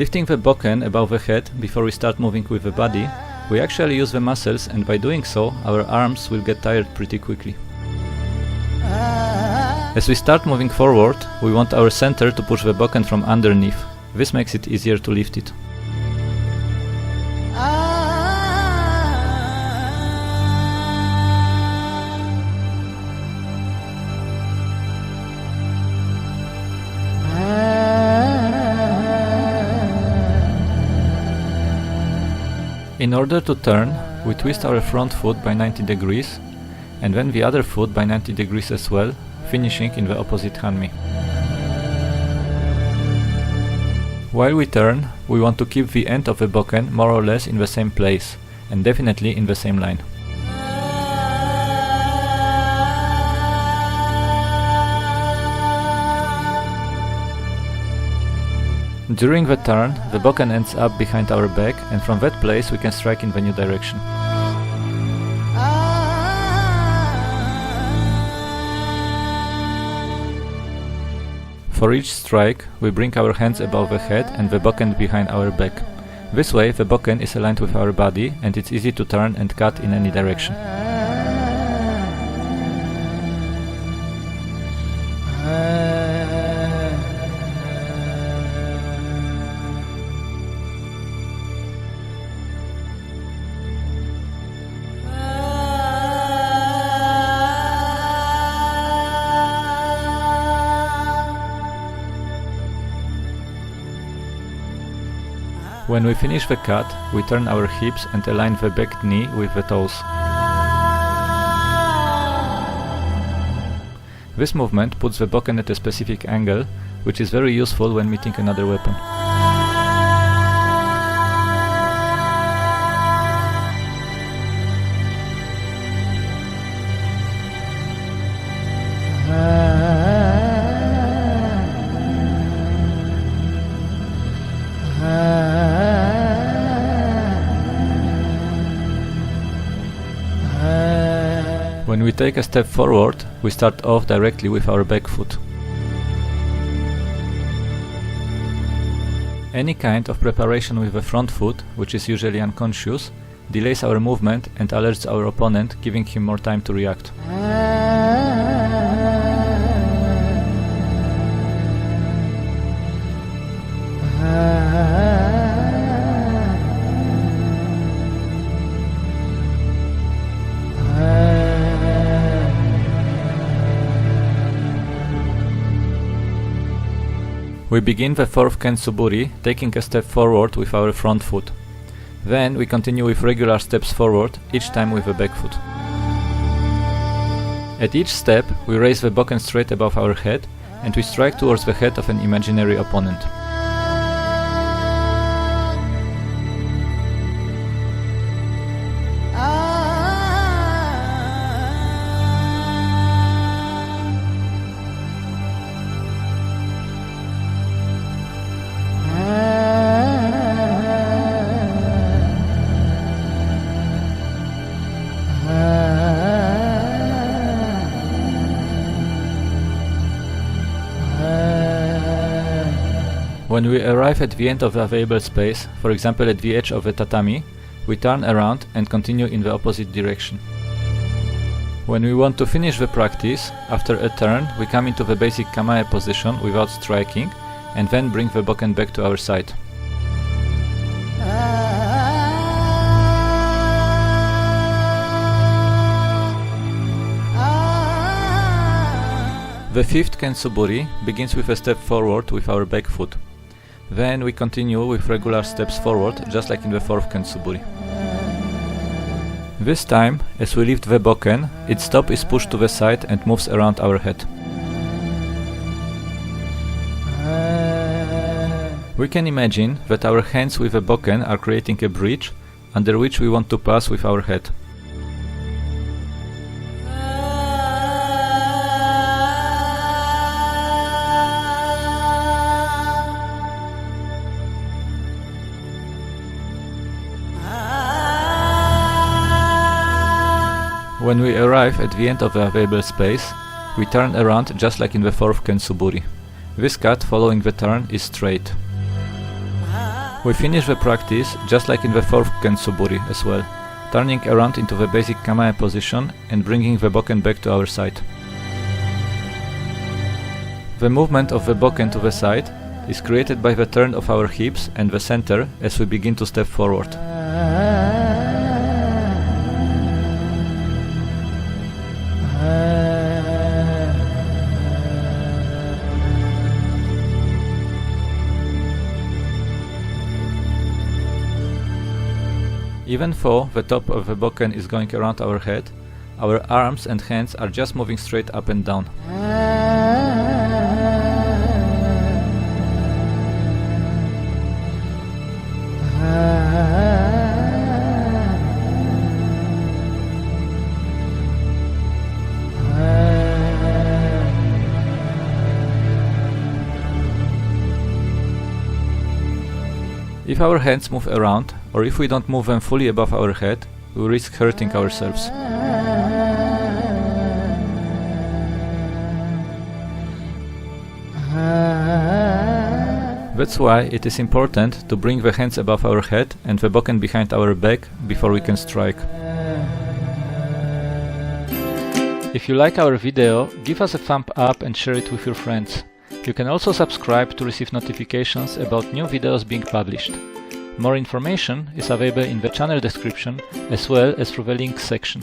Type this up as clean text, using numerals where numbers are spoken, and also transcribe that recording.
lifting the bokken above the head before we start moving with the body, we actually use the muscles, and by doing so, our arms will get tired pretty quickly. As we start moving forward, we want our center to push the bokken from underneath. This makes it easier to lift it. In order to turn, we twist our front foot by 90 degrees and then the other foot by 90 degrees as well, finishing in the opposite hanmi. While we turn, we want to keep the end of the bokken more or less in the same place, and definitely in the same line. During the turn, the bokken ends up behind our back, and from that place we can strike in the new direction. For each strike, we bring our hands above the head and the bokken behind our back. This way, the bokken is aligned with our body and it's easy to turn and cut in any direction. When we finish the cut, we turn our hips and align the back knee with the toes. This movement puts the bokken at a specific angle, which is very useful when meeting another weapon. When we take a step forward, we start off directly with our back foot. Any kind of preparation with the front foot, which is usually unconscious, delays our movement and alerts our opponent, giving him more time to react. We begin the fourth ken suburi, taking a step forward with our front foot. Then we continue with regular steps forward, each time with the back foot. At each step, we raise the bokken straight above our head, and we strike towards the head of an imaginary opponent. When we arrive at the end of the available space, for example at the edge of the tatami, we turn around and continue in the opposite direction. When we want to finish the practice, after a turn we come into the basic kamae position without striking, and then bring the bokken back to our side. The fifth ken suburi begins with a step forward with our back foot. Then we continue with regular steps forward, just like in the fourth ken suburi. This time, as we lift the bokken, its top is pushed to the side and moves around our head. We can imagine that our hands with the bokken are creating a bridge, under which we want to pass with our head. When we arrive at the end of the available space, we turn around just like in the fourth ken suburi. This cut following the turn is straight. We finish the practice just like in the fourth Ken suburi as well, turning around into the basic kamae position and bringing the bokken back to our side. The movement of the bokken to the side is created by the turn of our hips and the center as we begin to step forward. Even though the top of the bokken is going around our head, our arms and hands are just moving straight up and down. If our hands move around, or if we don't move them fully above our head, we risk hurting ourselves. That's why it is important to bring the hands above our head and the bokken behind our back before we can strike. If you like our video, give us a thumb up and share it with your friends. You can also subscribe to receive notifications about new videos being published. More information is available in the channel description as well as through the links section.